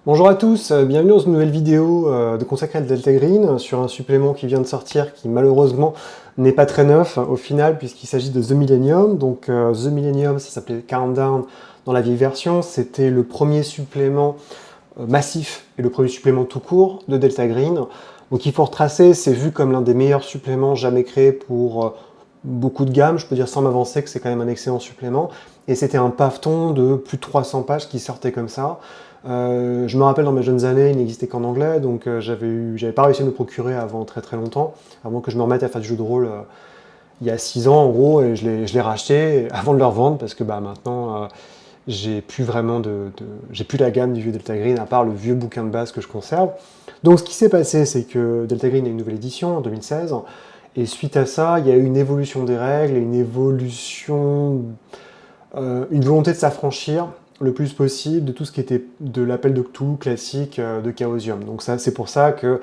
Bonjour à tous, bienvenue dans une nouvelle vidéo de consacrée à Delta Green sur un supplément qui vient de sortir qui malheureusement n'est pas très neuf au final puisqu'il s'agit de The Millennium. Donc The Millennium, ça s'appelait Countdown dans la vieille version, c'était le premier supplément massif et le premier supplément tout court de Delta Green. Donc il faut retracer, c'est vu comme l'un des meilleurs suppléments jamais créés pour beaucoup de gammes, je peux dire sans m'avancer que c'est quand même un excellent supplément. Et c'était un paveton de plus de 300 pages qui sortait comme ça. Je me rappelle dans mes jeunes années, il n'existait qu'en anglais, donc j'avais pas réussi à me le procurer avant très très longtemps, avant que je me remette à faire du jeu de rôle il y a 6 ans en gros, et je l'ai racheté avant de le revendre parce que maintenant j'ai plus vraiment j'ai plus la gamme du vieux Delta Green à part le vieux bouquin de base que je conserve. Donc ce qui s'est passé, c'est que Delta Green a une nouvelle édition en 2016, et suite à ça, il y a eu une évolution des règles et une évolution, une volonté de s'affranchir le plus possible de tout ce qui était de l'appel de Cthulhu classique de Chaosium. Donc ça, c'est pour ça que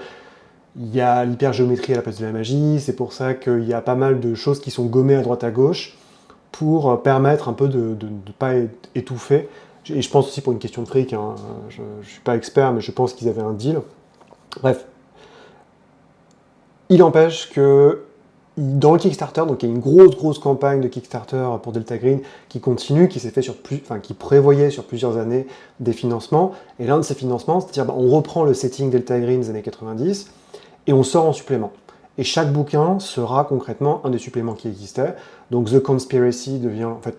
il y a l'hypergéométrie à la place de la magie, c'est pour ça qu'il y a pas mal de choses qui sont gommées à droite à gauche pour permettre un peu de ne pas étouffer. Et je pense aussi pour une question de fric, hein, je ne suis pas expert, mais je pense qu'ils avaient un deal. Bref, il empêche que dans le Kickstarter, donc il y a une grosse campagne de Kickstarter pour Delta Green qui continue, qui s'est fait qui prévoyait sur plusieurs années des financements. Et l'un de ces financements, c'est-à-dire on reprend le setting Delta Green des années 90 et on sort en supplément. Et chaque bouquin sera concrètement un des suppléments qui existaient. Donc The Conspiracy devient en fait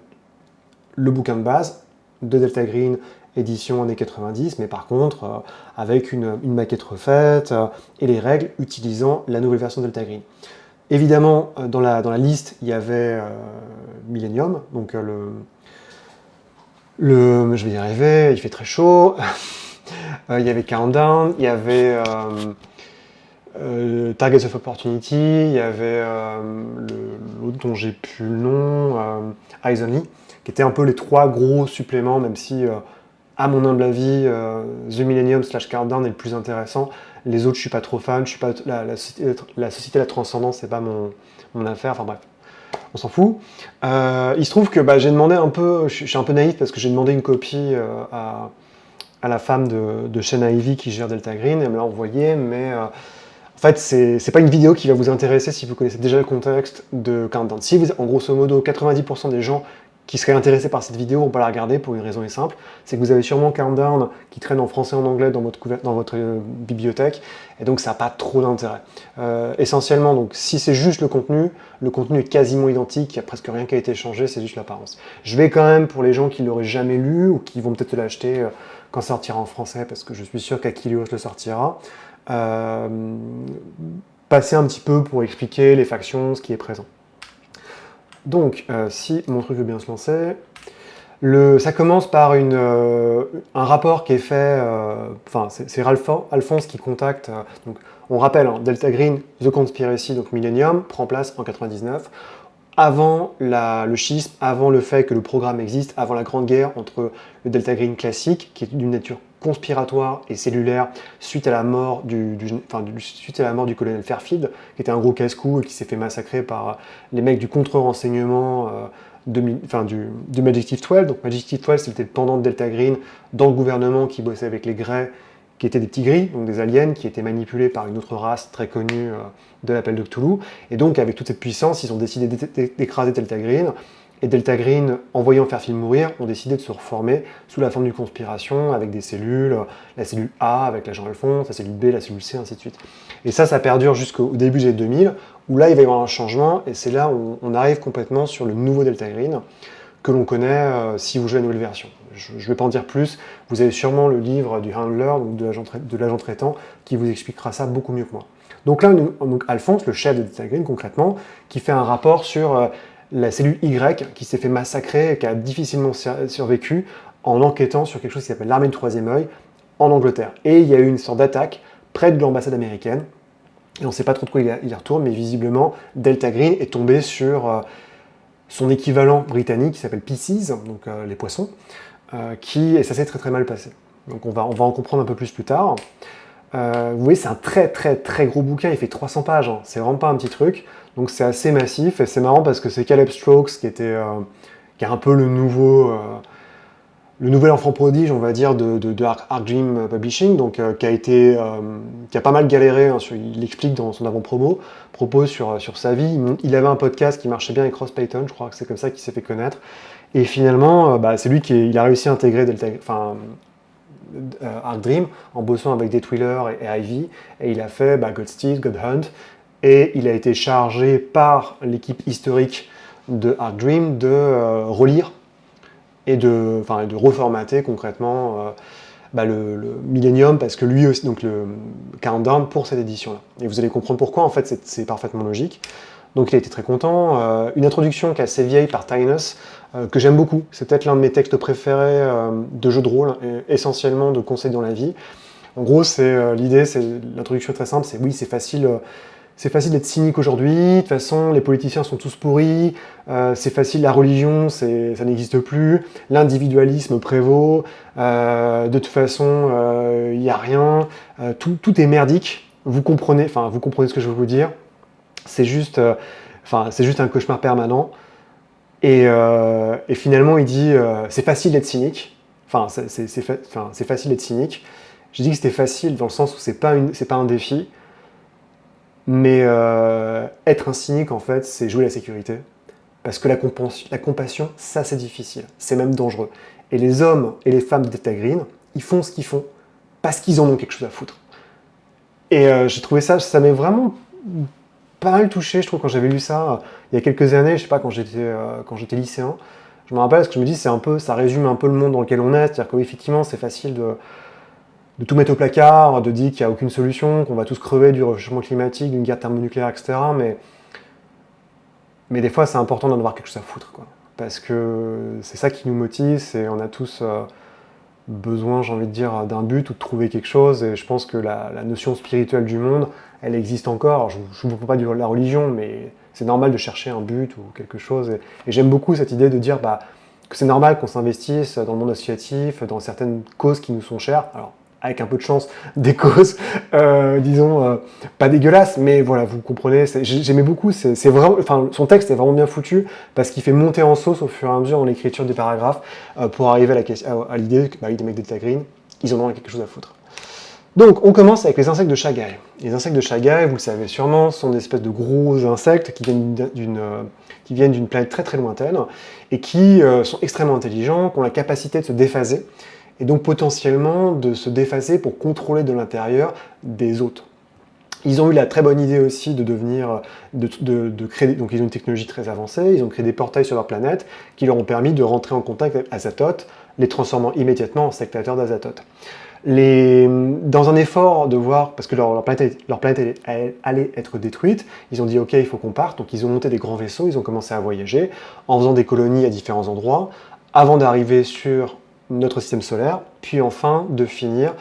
le bouquin de base de Delta Green, édition années 90, mais par contre avec une maquette refaite et les règles utilisant la nouvelle version de Delta Green. Évidemment, dans la liste, il y avait Millennium, donc je vais y arriver, il fait très chaud. Il y avait Countdown, il y avait Targets of Opportunity, il y avait l'autre dont j'ai plus le nom, Eyes Only, qui étaient un peu les trois gros suppléments, même si, à mon humble avis, The Millennium / Countdown est le plus intéressant. Les autres, je suis pas trop fan, je suis pas la Société de la Transcendance, c'est pas mon affaire, enfin bref, on s'en fout. Il se trouve que j'ai demandé un peu, je suis un peu naïf parce que j'ai demandé une copie à la femme de Shane Ivy qui gère Delta Green, elle me l'a envoyé, mais en fait, c'est pas une vidéo qui va vous intéresser si vous connaissez déjà le contexte de Countdown. Si vous, en grosso modo, 90% des gens qui seraient intéressés par cette vidéo vont pas la regarder pour une raison simple, c'est que vous avez sûrement Countdown qui traîne en français et en anglais dans votre bibliothèque, et donc ça n'a pas trop d'intérêt. Essentiellement, donc, si c'est juste le contenu est quasiment identique, il n'y a presque rien qui a été changé, c'est juste l'apparence. Je vais quand même, pour les gens qui ne l'auraient jamais lu, ou qui vont peut-être l'acheter quand ça sortira en français, parce que je suis sûr qu'Akilios le sortira, passer un petit peu pour expliquer les factions, ce qui est présent. Donc, si mon truc veut bien se lancer, ça commence par un rapport qui est fait, c'est Alphonse qui contacte, donc on rappelle, hein, Delta Green, The Conspiracy, donc Millennium, prend place en 99, avant le schisme, avant le fait que le programme existe, avant la grande guerre entre le Delta Green classique, qui est d'une nature conspiratoire et cellulaire, suite à la mort suite à la mort du colonel Fairfield, qui était un gros casse-cou et qui s'est fait massacrer par les mecs du contre-renseignement de Majestic 12. Donc Majestic 12, c'était le pendant de Delta Green dans le gouvernement qui bossait avec les Greys, qui étaient des petits gris, donc des aliens, qui étaient manipulés par une autre race très connue de l'appel de Cthulhu. Et donc, avec toute cette puissance, ils ont décidé d'écraser Delta Green. Et Delta Green, en voyant Fairfield mourir, ont décidé de se reformer sous la forme d'une conspiration, avec des cellules, la cellule A avec l'agent Alphonse, la cellule B, la cellule C, ainsi de suite. Et ça perdure jusqu'au début des années 2000, où là, il va y avoir un changement, et c'est là où on arrive complètement sur le nouveau Delta Green, que l'on connaît si vous jouez à la nouvelle version. Je ne vais pas en dire plus, vous avez sûrement le livre du handler, donc de l'agent traitant, qui vous expliquera ça beaucoup mieux que moi. Donc là, donc Alphonse, le chef de Delta Green concrètement, qui fait un rapport sur la cellule Y qui s'est fait massacrer et qui a difficilement survécu en enquêtant sur quelque chose qui s'appelle l'armée du troisième œil en Angleterre. Et il y a eu une sorte d'attaque près de l'ambassade américaine, et on ne sait pas trop de quoi il retourne, mais visiblement, Delta Green est tombé sur son équivalent britannique qui s'appelle Pisces, donc les poissons, et ça s'est très mal passé. Donc on va en comprendre un peu plus tard. Vous voyez, c'est un très gros bouquin, il fait 300 pages, hein. C'est vraiment pas un petit truc, donc c'est assez massif, et c'est marrant parce que c'est Caleb Strokes qui est un peu le le nouvel enfant prodige, on va dire, de Arc Dream Publishing, donc qui a pas mal galéré, hein, il explique dans son propos sur sa vie. Il avait un podcast qui marchait bien avec Ross Payton, je crois que c'est comme ça qu'il s'est fait connaître. Et finalement, c'est lui il a réussi à intégrer Arc Dream en bossant avec Dave Wheeler et Ivy, et il a fait Godspeed, God Hunt, et il a été chargé par l'équipe historique de Arc Dream de relire et de reformater concrètement le Millennium, parce que lui aussi, donc le Countdown pour cette édition-là. Et vous allez comprendre pourquoi, en fait, c'est parfaitement logique. Donc il a été très content. Une introduction qui est assez vieille par Tynus, que j'aime beaucoup. C'est peut-être l'un de mes textes préférés de jeux de rôle, essentiellement de conseils dans la vie. En gros, l'idée, l'introduction est très simple, c'est facile. C'est facile d'être cynique aujourd'hui, de toute façon les politiciens sont tous pourris, c'est facile, la religion ça n'existe plus, l'individualisme prévaut, de toute façon il n'y a rien, tout est merdique, vous comprenez ce que je veux vous dire, c'est juste un cauchemar permanent, et finalement il dit c'est facile d'être cynique, c'est facile d'être cynique, j'ai dit que c'était facile dans le sens où c'est pas un défi. Mais être un cynique, en fait, c'est jouer la sécurité. Parce que la compassion, ça c'est difficile, c'est même dangereux. Et les hommes et les femmes de Delta Green, ils font ce qu'ils font parce qu'ils en ont quelque chose à foutre. Et j'ai trouvé ça m'est vraiment pas mal touché, je trouve, quand j'avais lu ça il y a quelques années, je sais pas, quand j'étais lycéen. Je me rappelle, parce que je me dis, ça résume un peu le monde dans lequel on est, c'est-à-dire qu'effectivement, c'est facile de tout mettre au placard, de dire qu'il n'y a aucune solution, qu'on va tous crever du réchauffement climatique, d'une guerre thermonucléaire, etc. Mais des fois, c'est important d'en avoir quelque chose à foutre, quoi. Parce que c'est ça qui nous motive, on a tous besoin, j'ai envie de dire, d'un but ou de trouver quelque chose. Et je pense que la notion spirituelle du monde, elle existe encore. Alors, je ne vous parle pas de la religion, mais c'est normal de chercher un but ou quelque chose. Et j'aime beaucoup cette idée de dire que c'est normal qu'on s'investisse dans le monde associatif, dans certaines causes qui nous sont chères. Alors, avec un peu de chance, des causes, disons, pas dégueulasses, mais voilà, vous comprenez, j'aimais beaucoup, son texte est vraiment bien foutu, parce qu'il fait monter en sauce au fur et à mesure dans l'écriture des paragraphes, pour arriver à l'idée que les mecs de Delta Green, ils en ont quelque chose à foutre. Donc, on commence avec les insectes de Shagai. Les insectes de Shagai, vous le savez sûrement, sont des espèces de gros insectes qui viennent d'une planète très très lointaine, et qui sont extrêmement intelligents, qui ont la capacité de se déphaser, et donc potentiellement de se déphaser pour contrôler de l'intérieur des hôtes. Ils ont eu la très bonne idée aussi de créer, donc ils ont une technologie très avancée, ils ont créé des portails sur leur planète qui leur ont permis de rentrer en contact avec Azathoth, les transformant immédiatement en sectateurs d'Azathoth. Dans un effort de voir, parce que leur planète allait être détruite, ils ont dit ok, il faut qu'on parte, donc ils ont monté des grands vaisseaux, ils ont commencé à voyager en faisant des colonies à différents endroits, avant d'arriver sur notre système solaire, puis enfin de finir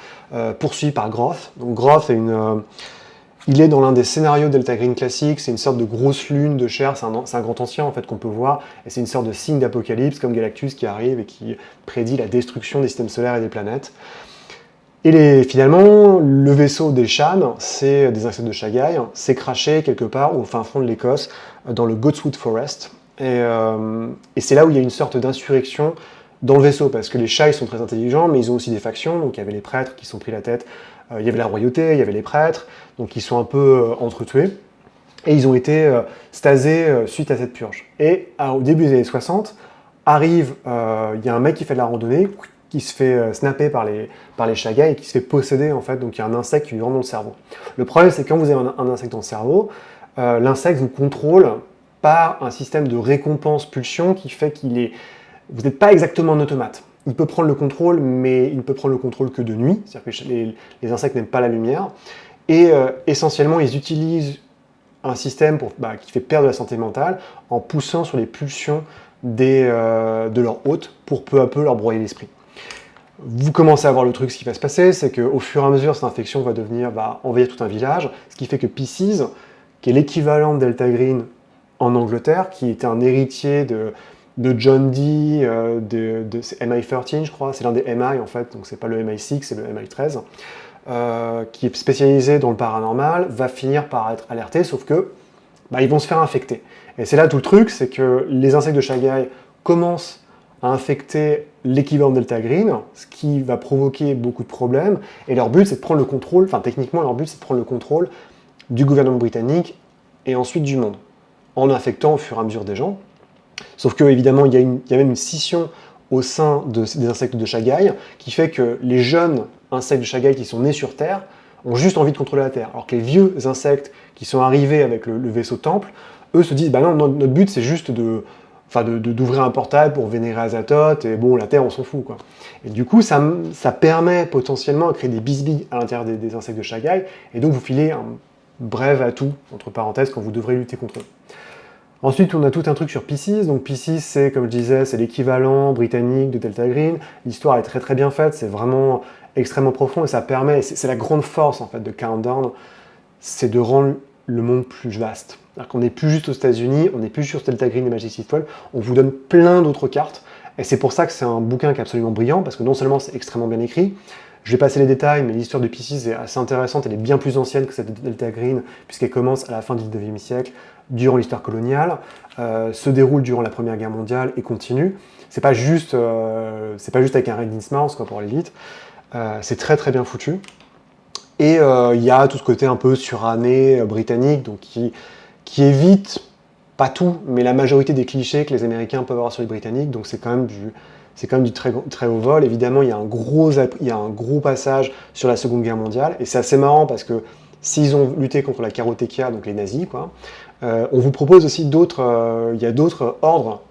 poursuivi par Groth. Donc Groth il est dans l'un des scénarios Delta Green classiques, c'est une sorte de grosse lune de chair, c'est un grand ancien en fait qu'on peut voir, et c'est une sorte de signe d'apocalypse comme Galactus qui arrive et qui prédit la destruction des systèmes solaires et des planètes. Et finalement, le vaisseau des Shan, c'est des insectes de Shagai, c'est craché quelque part au fin fond de l'Écosse, dans le Godswood Forest, et c'est là où il y a une sorte d'insurrection dans le vaisseau, parce que les chats, ils sont très intelligents, mais ils ont aussi des factions, donc il y avait les prêtres qui sont pris la tête, il y avait la royauté, il y avait les prêtres, donc ils sont un peu entretués, et ils ont été stasés suite à cette purge. Et au début des années 60, il y a un mec qui fait de la randonnée, qui se fait snapper par les Shagai et qui se fait posséder, en fait, donc il y a un insecte qui lui rentre dans le cerveau. Le problème, c'est que quand vous avez un insecte dans le cerveau, l'insecte vous contrôle par un système de récompense-pulsion qui fait vous n'êtes pas exactement en automate. Il peut prendre le contrôle, mais il ne peut prendre le contrôle que de nuit, c'est-à-dire que les insectes n'aiment pas la lumière, et essentiellement, ils utilisent un système qui fait perdre la santé mentale en poussant sur les pulsions de leur hôte pour peu à peu leur broyer l'esprit. Vous commencez à voir le truc, ce qui va se passer, c'est qu'au fur et à mesure, cette infection va envahir tout un village, ce qui fait que Pisces, qui est l'équivalent de Delta Green en Angleterre, qui était un héritier de John Dee, c'est MI13, je crois, c'est l'un des MI en fait, donc c'est pas le MI6, c'est le MI13, qui est spécialisé dans le paranormal, va finir par être alerté, sauf que ils vont se faire infecter. Et c'est là tout le truc, c'est que les insectes de Shagai commencent à infecter l'équivalent de Delta Green, ce qui va provoquer beaucoup de problèmes. Et leur but, c'est de prendre le contrôle, enfin techniquement, leur but, c'est de prendre le contrôle du gouvernement britannique et ensuite du monde, en infectant au fur et à mesure des gens. Sauf que, évidemment, il y a même une scission au sein des insectes de Chagai qui fait que les jeunes insectes de Chagai qui sont nés sur Terre ont juste envie de contrôler la Terre. Alors que les vieux insectes qui sont arrivés avec le vaisseau Temple, eux se disent bah non, notre but c'est juste d'ouvrir un portail pour vénérer Azathoth, et bon, la Terre on s'en fout, quoi. Et du coup, ça permet potentiellement de créer des bisbilles à l'intérieur des insectes de Chagai, et donc vous filez un bref atout, entre parenthèses, quand vous devrez lutter contre eux. Ensuite, on a tout un truc sur Pisces. Donc Pisces, c'est, comme je disais, c'est l'équivalent britannique de Delta Green. L'histoire est très très bien faite, c'est vraiment extrêmement profond et ça permet, c'est la grande force en fait de Countdown, c'est de rendre le monde plus vaste. C'est-à-dire qu'on n'est plus juste aux États-Unis, on n'est plus juste sur Delta Green et Magic Six Fold, on vous donne plein d'autres cartes. Et c'est pour ça que c'est un bouquin qui est absolument brillant, parce que non seulement c'est extrêmement bien écrit, je vais passer les détails, mais l'histoire de Pisces est assez intéressante, elle est bien plus ancienne que celle de Delta Green, puisqu'elle commence à la fin du 19e siècle, durant l'histoire coloniale, se déroule durant la Première Guerre mondiale et continue. C'est pas juste avec un Raid Innsmouth, quoi, pour aller vite. C'est très très bien foutu. Et il y a tout ce côté un peu suranné britannique, donc qui évite, pas tout, mais la majorité des clichés que les Américains peuvent avoir sur les Britanniques, donc c'est quand même du très, très haut vol. Évidemment, il y a un gros passage sur la Seconde Guerre mondiale, et c'est assez marrant parce que s'ils ont lutté contre la Karotekia, donc les nazis, quoi, on vous propose aussi d'autres, il y a d'autres ordres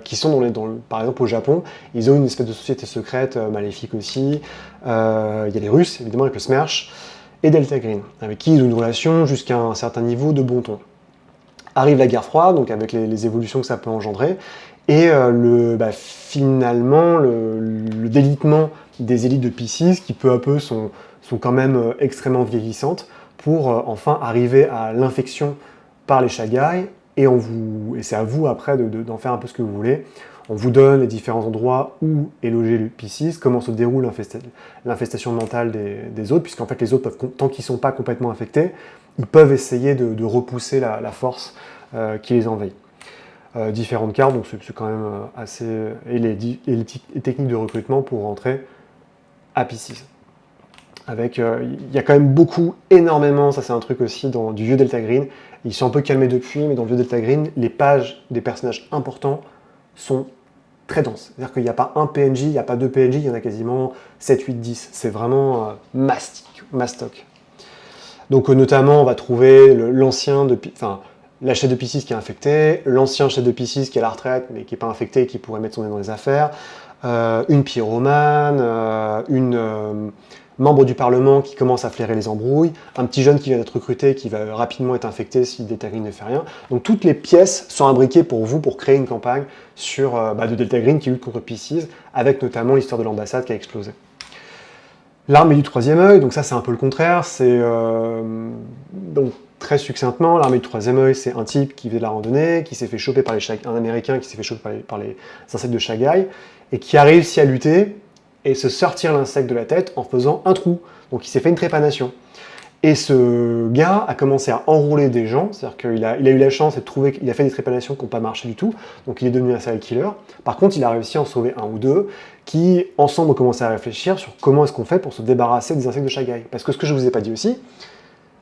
qui sont par exemple au Japon, ils ont une espèce de société secrète maléfique aussi. Il y a les Russes, évidemment, avec le Smersh, et Delta Green, avec qui ils ont une relation jusqu'à un certain niveau de bon ton. Arrive la guerre froide, donc avec les évolutions que ça peut engendrer, et finalement le délitement des élites de Pisces, qui peu à peu sont quand même extrêmement vieillissantes, pour enfin arriver à l'infection par les Chagai, et c'est à vous après d'en faire un peu ce que vous voulez. On vous donne les différents endroits où est logé le Pisces, comment se déroule l'infestation mentale des autres, puisqu'en fait les autres, tant qu'ils ne sont pas complètement infectés, ils peuvent essayer de repousser la force qui les envahit. Différentes cartes, donc c'est quand même assez... Et les techniques de recrutement pour rentrer à Pisces. Il y a quand même énormément, ça c'est un truc aussi du vieux Delta Green, ils sont un peu calmés depuis, mais dans le vieux Delta Green, les pages des personnages importants sont très denses. C'est-à-dire qu'il n'y a pas un PNJ, il n'y a pas deux PNJ, il y en a quasiment 7, 8, 10. C'est vraiment mastoc. Donc notamment, on va trouver la chef de Pisces qui est infectée, l'ancien chef de Pisces qui est à la retraite, mais qui n'est pas infecté et qui pourrait mettre son nez dans les affaires, une pyromane, une membre du Parlement qui commence à flairer les embrouilles, un petit jeune qui vient d'être recruté qui va rapidement être infecté si Delta Green ne fait rien. Donc toutes les pièces sont imbriquées pour vous pour créer une campagne de Delta Green qui lutte contre Pisces, avec notamment l'histoire de l'ambassade qui a explosé. L'armée du troisième œil, donc ça c'est un peu le contraire, donc très succinctement, l'armée du troisième œil, c'est un type qui faisait de la randonnée, qui s'est fait choper un Américain qui s'est fait choper par les insectes de Chagai, et qui a réussi à lutter et se sortir l'insecte de la tête en faisant un trou. Donc il s'est fait une trépanation. Et ce gars a commencé à enrôler des gens, c'est-à-dire qu'il a eu la chance de trouver qu'il a fait des trépanations qui n'ont pas marché du tout, donc il est devenu un serial killer. Par contre, il a réussi à en sauver un ou deux, qui ensemble ont commencé à réfléchir sur comment est-ce qu'on fait pour se débarrasser des insectes de Chagai. Parce que ce que je ne vous ai pas dit aussi,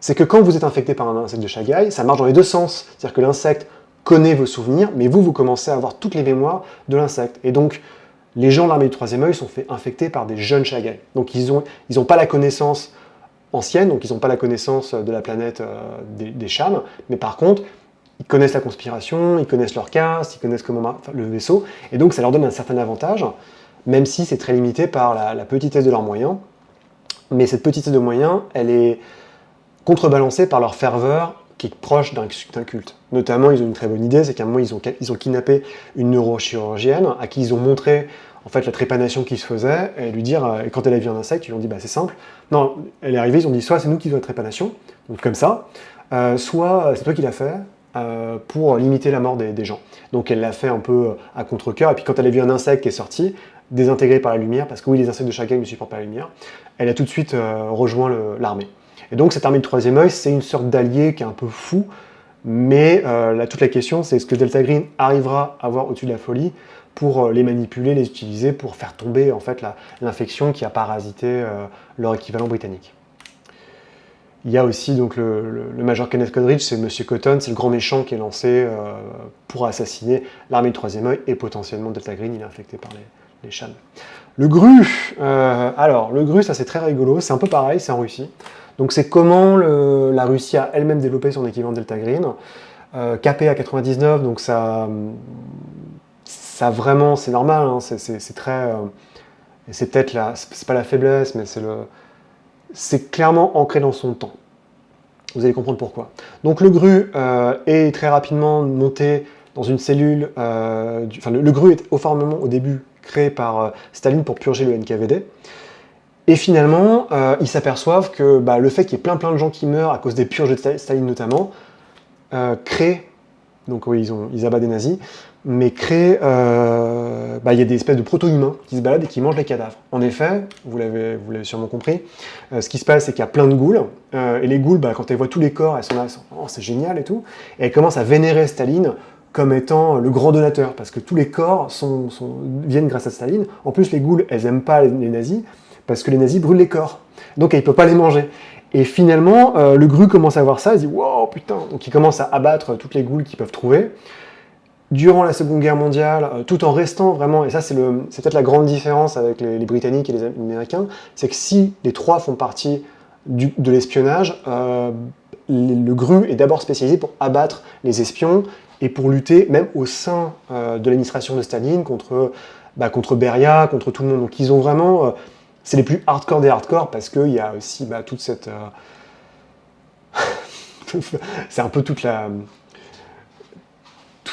c'est que quand vous êtes infecté par un insecte de Chagai, ça marche dans les deux sens. C'est-à-dire que l'insecte connaît vos souvenirs, mais vous commencez à avoir toutes les mémoires de l'insecte. Et donc, les gens de l'armée du troisième œil sont fait infecter par des jeunes Chagai. Donc ils ont pas la connaissance ancienne, donc ils n'ont pas la connaissance de la planète des Chams, mais par contre, ils connaissent la conspiration, ils connaissent leur caste, ils connaissent comment le vaisseau, et donc ça leur donne un certain avantage, même si c'est très limité par la petitesse de leurs moyens. Mais cette petitesse de moyens, elle est contrebalancée par leur ferveur qui est proche d'un culte. Notamment, ils ont une très bonne idée, c'est qu'à un moment, ils ont kidnappé une neurochirurgienne à qui ils ont montré en fait la trépanation qui se faisait, et lui dire, et quand elle a vu un insecte, ils lui ont dit c'est simple. Non, elle est arrivée, ils ont dit soit c'est nous qui faisons la trépanation, donc comme ça, soit c'est toi qui l'as fait pour limiter la mort des gens. Donc elle l'a fait un peu à contre-cœur, et puis quand elle a vu un insecte qui est sorti, désintégré par la lumière, parce que oui, les insectes de Chagai ne supportent pas la lumière, elle a tout de suite rejoint l'armée. Et donc cette armée du troisième œil, c'est une sorte d'allié qui est un peu fou, Mais là, toute la question, c'est est-ce que Delta Green arrivera à voir au-dessus de la folie pour les manipuler, les utiliser pour faire tomber en fait l'infection qui a parasité leur équivalent britannique. Il y a aussi donc le major Kenneth Coleridge, c'est Monsieur Cotton, c'est le grand méchant qui est lancé pour assassiner l'armée du Troisième œil et potentiellement Delta Green, il est infecté par les Shans. Le GRU, alors le GRU, ça c'est très rigolo, c'est un peu pareil, c'est en Russie. Donc c'est comment la Russie a elle-même développé son équivalent Delta Green, capé à 99, donc ça vraiment, c'est normal, hein, c'est très, c'est peut-être c'est pas la faiblesse, mais c'est clairement ancré dans son temps. Vous allez comprendre pourquoi. Donc le GRU est très rapidement monté dans une cellule, le GRU est formellement au début créé par Staline pour purger le NKVD. Et finalement, ils s'aperçoivent que le fait qu'il y ait plein de gens qui meurent à cause des purges de Staline notamment, crée, donc oui, ils abattent des nazis, mais crée, il y a des espèces de proto-humains qui se baladent et qui mangent les cadavres. En effet, vous l'avez sûrement compris, ce qui se passe, c'est qu'il y a plein de ghouls, et les ghouls, quand elles voient tous les corps, elles sont là, oh, c'est génial et tout, et elles commencent à vénérer Staline comme étant le grand donateur, parce que tous les corps viennent grâce à Staline. En plus, les ghouls, elles n'aiment pas les nazis, parce que les nazis brûlent les corps, donc elles ne peuvent pas les manger. Et finalement, le GRU commence à voir ça, il se dit « Wow, putain !» Donc il commence à abattre toutes les ghouls qu'ils peuvent trouver. Durant la Seconde Guerre mondiale, tout en restant vraiment, et ça c'est peut-être la grande différence avec les Britanniques et les Américains, c'est que si les trois font partie de l'espionnage, le GRU est d'abord spécialisé pour abattre les espions et pour lutter même au sein de l'administration de Staline contre Beria, contre tout le monde. Donc ils ont vraiment... c'est les plus hardcore des hardcore parce qu'il y a aussi toute cette... c'est un peu tout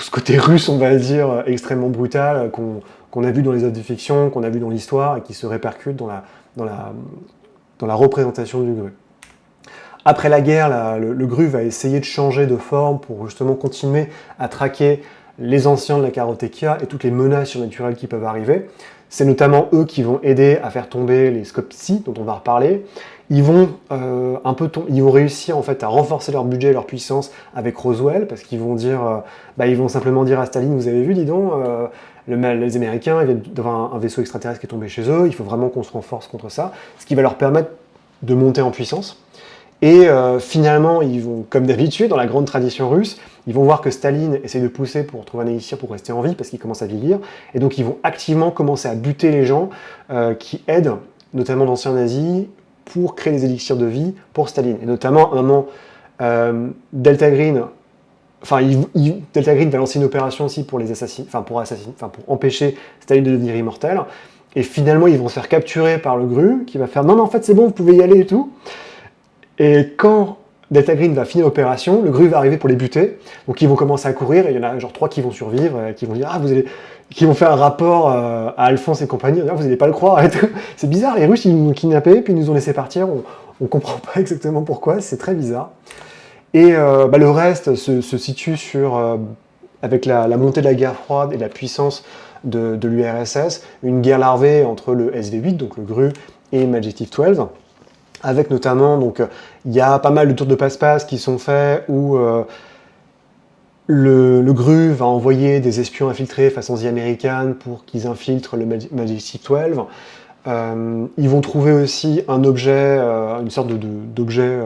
ce côté russe, on va dire, extrêmement brutal, qu'on a vu dans les œuvres de fiction, qu'on a vu dans l'histoire, et qui se répercute dans la représentation du GRU. Après la guerre, le GRU va essayer de changer de forme pour justement continuer à traquer les anciens de la Karotekia et toutes les menaces surnaturelles qui peuvent arriver. C'est notamment eux qui vont aider à faire tomber les Skoptsi, dont on va reparler. Ils vont réussir en fait à renforcer leur budget et leur puissance avec Roswell, parce qu'ils vont ils vont simplement dire à Staline, vous avez vu, dis donc, les Américains, ils viennent d'avoir un vaisseau extraterrestre qui est tombé chez eux, il faut vraiment qu'on se renforce contre ça, ce qui va leur permettre de monter en puissance. Et finalement, ils vont, comme d'habitude, dans la grande tradition russe, ils vont voir que Staline essaie de pousser pour trouver un élixir pour rester en vie, parce qu'il commence à vieillir, et donc ils vont activement commencer à buter les gens qui aident, notamment d'anciens nazis, pour créer des élixirs de vie pour Staline. Et notamment, à un moment, Delta Green va lancer une opération aussi pour pour empêcher Staline de devenir immortel, et finalement, ils vont se faire capturer par le GRU, qui va faire « Non, mais en fait, c'est bon, vous pouvez y aller et tout ». Et quand Delta Green va finir l'opération, le GRU va arriver pour les buter, donc ils vont commencer à courir, et il y en a genre 3 qui vont survivre, qui vont dire « Ah, qui vont faire un rapport à Alphonse et compagnie, vous n'allez pas le croire, et tout. C'est bizarre, les Russes, ils nous ont kidnappés, puis ils nous ont laissé partir, on comprend pas exactement pourquoi, c'est très bizarre. » Et le reste se situe avec la montée de la guerre froide et la puissance de l'URSS, une guerre larvée entre le SV8, donc le GRU, et Majestic 12, avec notamment, il y a pas mal de tours de passe-passe qui sont faits où le GRU va envoyer des espions infiltrés façon The American pour qu'ils infiltrent le Majestic 12. Ils vont trouver aussi un objet, une sorte d'objet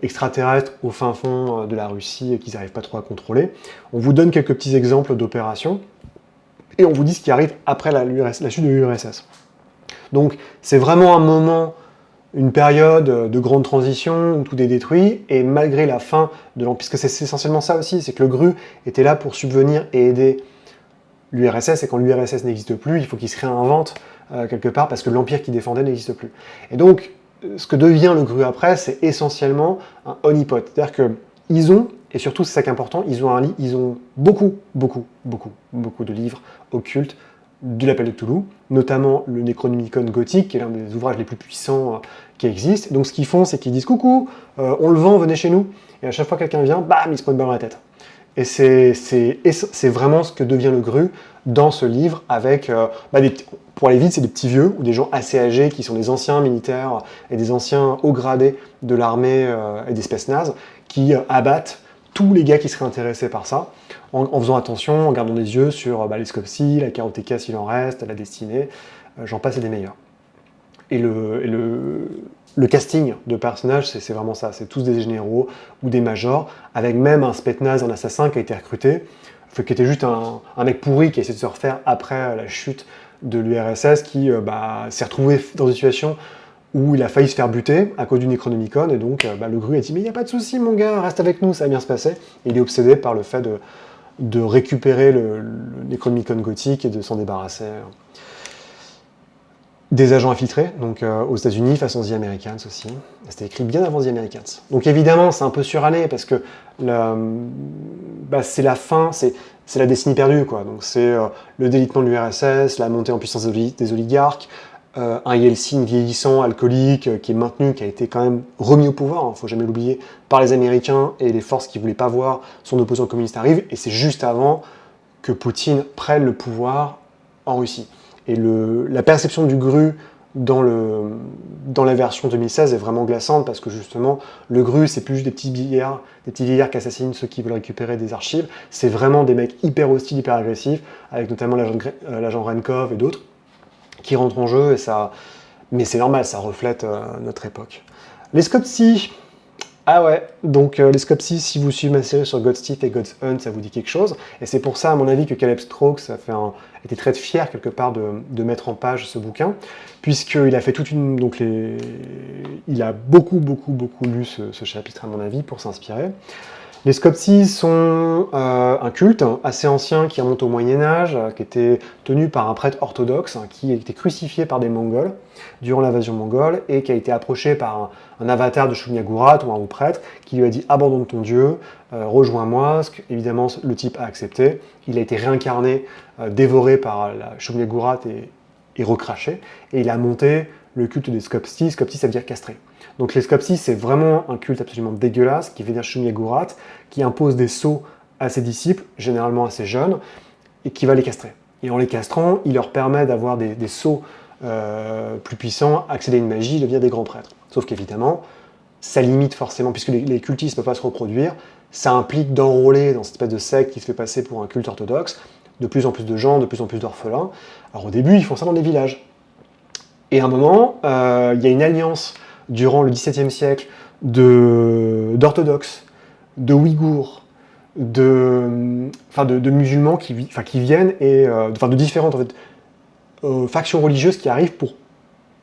extraterrestre au fin fond de la Russie qu'ils n'arrivent pas trop à contrôler. On vous donne quelques petits exemples d'opérations et on vous dit ce qui arrive après la chute de l'URSS. Donc c'est vraiment un moment, une période de grande transition où tout est détruit, et malgré la fin de l'Empire, puisque c'est essentiellement ça aussi, c'est que le GRU était là pour subvenir et aider l'URSS, et quand l'URSS n'existe plus, il faut qu'il se réinvente quelque part, parce que l'Empire qui défendait n'existe plus. Et donc, ce que devient le GRU après, c'est essentiellement un honeypot, c'est-à-dire qu'ils ont, et surtout c'est ça qui est important, ils ont beaucoup de livres occultes de l'appel de Cthulhu, notamment le Necronomicon gothique, qui est l'un des ouvrages les plus puissants qui existent. Donc ce qu'ils font, c'est qu'ils disent « Coucou, on le vend, venez chez nous ». Et à chaque fois que quelqu'un vient, bam, il se prend une balle dans la tête. Et c'est vraiment ce que devient le GRU dans ce livre, avec, pour aller vite, c'est des petits vieux, ou des gens assez âgés, qui sont des anciens militaires et des anciens hauts gradés de l'armée et des spetsnaz, qui abattent tous les gars qui seraient intéressés par ça, en faisant attention, en gardant des yeux sur les Scopsi, la Karateka s'il en reste, la Destinée, j'en passe et des meilleurs. Et le casting de personnages, c'est vraiment ça, c'est tous des généraux ou des majors, avec même un Spetsnaz, un assassin qui a été recruté, qui était juste un mec pourri qui a essayé de se refaire après la chute de l'URSS, qui s'est retrouvé dans une situation où il a failli se faire buter à cause du Necronomicon, et donc le Gru a dit « Mais il n'y a pas de souci mon gars, reste avec nous, ça va bien se passer ». Et il est obsédé par le fait de récupérer le Necronomicon gothique et de s'en débarrasser. Des agents infiltrés, donc aux États-Unis, façon The Americans aussi. C'était écrit bien avant The Americans. Donc évidemment, c'est un peu suranné parce que c'est la fin, c'est la décennie perdue, quoi. Donc c'est le délitement de l'URSS, la montée en puissance des oligarques, un Yeltsin vieillissant, alcoolique, qui est maintenu, qui a été quand même remis au pouvoir, faut jamais l'oublier, par les Américains, et les forces qui voulaient pas voir son opposant communiste arrive, et c'est juste avant que Poutine prenne le pouvoir en Russie. Et la perception du Gru dans la version 2016 est vraiment glaçante parce que justement, le Gru, c'est plus juste des petits vieillards qui assassinent ceux qui veulent récupérer des archives. C'est vraiment des mecs hyper hostiles, hyper agressifs, avec notamment l'agent Renkov et d'autres, qui rentrent en jeu. Mais c'est normal, ça reflète notre époque. Les Scopsi. Ah ouais, donc les Scopsi, si vous suivez ma série sur God's Teeth et God's Hunt, ça vous dit quelque chose. Et c'est pour ça, à mon avis, que Caleb Strokes était très fier, quelque part, de mettre en page ce bouquin, puisqu'il a fait toute une... il a beaucoup lu ce chapitre, à mon avis, pour s'inspirer. Les Scopsi sont un culte assez ancien qui remonte au Moyen-Âge, qui était tenu par un prêtre orthodoxe qui a été crucifié par des Mongols durant l'invasion mongole et qui a été approché par un avatar de Shumyagurat ou un haut prêtre qui lui a dit « Abandonne ton dieu, rejoins-moi ». Évidemment, le type a accepté. Il a été réincarné, dévoré par la Shumyagurat et recraché. Et il a monté le culte des Scopsi. Scopsi, ça veut dire castré. Donc les Scopsi, c'est vraiment un culte absolument dégueulasse qui vénère Shumyagurat, qui impose des sceaux à ses disciples, généralement assez jeunes, et qui va les castrer. Et en les castrant, il leur permet d'avoir des sceaux plus puissants, accéder à une magie, devenir des grands prêtres. Sauf qu'évidemment, ça limite forcément, puisque les cultistes ne peuvent pas se reproduire, ça implique d'enrôler dans cette espèce de secte qui se fait passer pour un culte orthodoxe, de plus en plus de gens, de plus en plus d'orphelins. Alors au début, ils font ça dans des villages. Et à un moment, il y a une alliance durant le XVIIe siècle d'orthodoxes, de Ouïghours, de musulmans qui viennent, et de différentes factions religieuses qui arrivent pour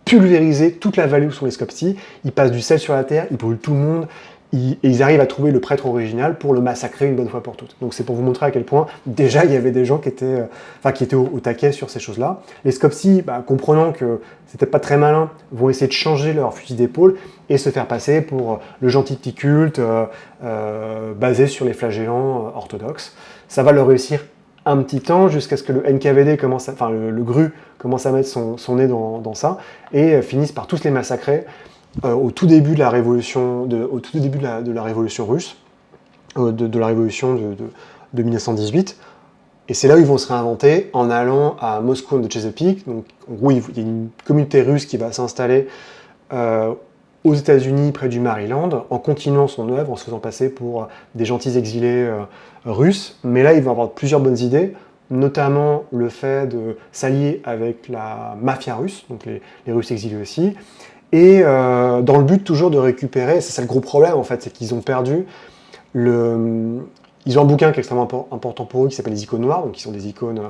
pulvériser toute la vallée où sont les Scopsi. Ils passent du sel sur la terre, ils brûlent tout le monde, et ils arrivent à trouver le prêtre original pour le massacrer une bonne fois pour toutes. Donc c'est pour vous montrer à quel point, déjà, il y avait des gens qui étaient au taquet sur ces choses-là. Les Scopsi, comprenant que c'était pas très malin, vont essayer de changer leur fusil d'épaule et se faire passer pour le gentil petit culte basé sur les flagellants orthodoxes. Ça va leur réussir un petit temps jusqu'à ce que le NKVD le Gru commence à mettre son nez dans ça et finissent par tous les massacrer au tout début de la révolution, de la révolution russe, de la révolution de 1918. Et c'est là où ils vont se réinventer en allant à Moscou de Chesapeake. Donc, en gros, il y a une communauté russe qui va s'installer aux États-Unis, près du Maryland, en continuant son œuvre, en se faisant passer pour des gentils exilés russes. Mais là, ils vont avoir plusieurs bonnes idées, notamment le fait de s'allier avec la mafia russe, donc les Russes exilés aussi, et dans le but toujours de récupérer, c'est ça le gros problème en fait, c'est qu'ils ont perdu ils ont un bouquin qui est extrêmement important pour eux qui s'appelle les icônes noires, donc qui sont des icônes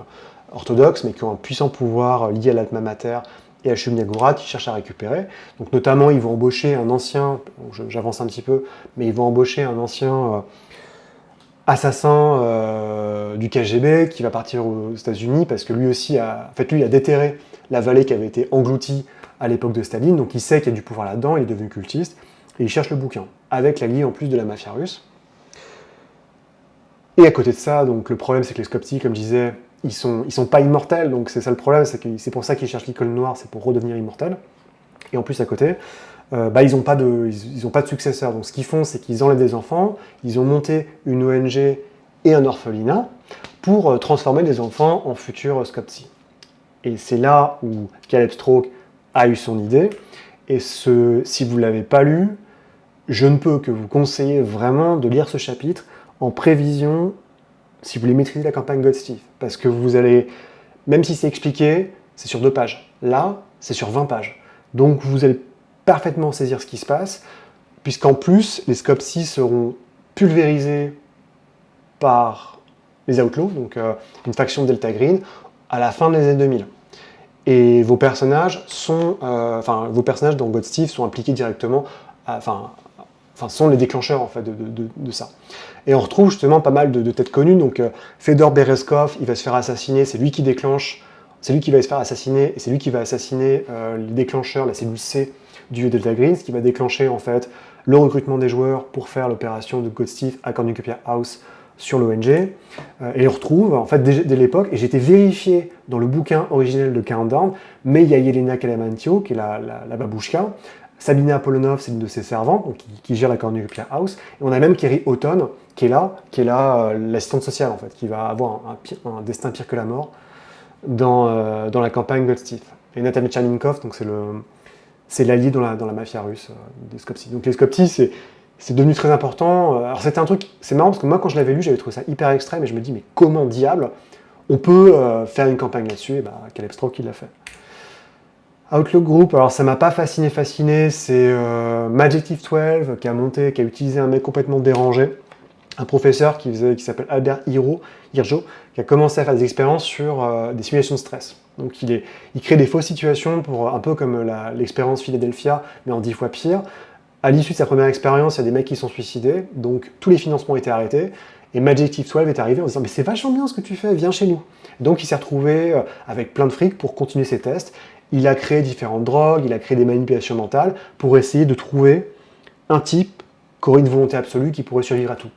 orthodoxes, mais qui ont un puissant pouvoir lié à l'Alma Mater et à Shumyagurat, qui cherchent à récupérer. Donc notamment, ils vont embaucher un ancien, j'avance un petit peu, mais ils vont embaucher un ancien assassin du KGB qui va partir aux États-Unis parce que lui aussi a déterré la vallée qui avait été engloutie à l'époque de Staline, donc il sait qu'il y a du pouvoir là-dedans, il est devenu cultiste, et il cherche le bouquin, avec la liée en plus de la mafia russe. Et à côté de ça, donc le problème c'est que les Scopsi, comme je disais, ils sont pas immortels, donc c'est ça le problème, c'est pour ça qu'ils cherchent l'icône noire, c'est pour redevenir immortels. Et en plus à côté, ils n'ont pas de successeurs, donc ce qu'ils font c'est qu'ils enlèvent des enfants, ils ont monté une ONG et un orphelinat pour transformer les enfants en futurs Scopsi. Et c'est là où Caleb Strokes a eu son idée, et si vous ne l'avez pas lu, je ne peux que vous conseiller vraiment de lire ce chapitre en prévision si vous voulez maîtriser la campagne God Steve. Parce que vous allez, même si c'est expliqué, c'est sur 2 pages. Là, c'est sur 20 pages. Donc vous allez parfaitement saisir ce qui se passe, puisqu'en plus, les Scopes-ci seront pulvérisés par les Outlaws, donc une faction de Delta Green, à la fin des années 2000. Et vos personnages vos personnages dans God Steve sont impliqués directement, sont les déclencheurs en fait de ça. Et on retrouve justement pas mal de têtes connues. Donc Fedor Berezkov, il va se faire assassiner, c'est lui qui déclenche, c'est lui qui va se faire assassiner, et c'est lui qui va assassiner les déclencheurs, la cellule C du Delta Green, ce qui va déclencher en fait le recrutement des joueurs pour faire l'opération de God Steve à Cornucopia House sur l'ONG. Et on retrouve, en fait, dès l'époque, et j'ai été vérifié dans le bouquin originel de Countdown, mais il y a Yelena Kalamantio, qui est la babouchka, Sabina Apollonov, c'est une de ses servantes, donc, qui gère la Cornucopia House, et on a même Kerry Houghton, qui est là, l'assistante sociale, en fait, qui va avoir un destin pire que la mort dans la campagne God Steve. Et Natalia Tcherninkov, donc c'est l'allié dans la mafia russe des Scopes-ci. Donc les Scopes-ci, c'est devenu très important. Alors c'était un truc, c'est marrant parce que moi quand je l'avais lu, j'avais trouvé ça hyper extrême et je me dis mais comment diable on peut faire une campagne là-dessus? Et Caleb Stroke qui l'a fait. Outlook Group, alors ça m'a pas fasciné, c'est Majestive 12 qui a utilisé un mec complètement dérangé, un professeur qui s'appelle Albert Hirjo, qui a commencé à faire des expériences sur des simulations de stress. Donc il crée des fausses situations pour un peu comme l'expérience Philadelphia, mais en 10 fois pire. À l'issue de sa première expérience, il y a des mecs qui sont suicidés, donc tous les financements ont été arrêtés, et Majestive 12 est arrivé en disant « mais c'est vachement bien ce que tu fais, viens chez nous ». Donc il s'est retrouvé avec plein de fric pour continuer ses tests. Il a créé différentes drogues, il a créé des manipulations mentales pour essayer de trouver un type qui aurait une volonté absolue qui pourrait survivre à tout.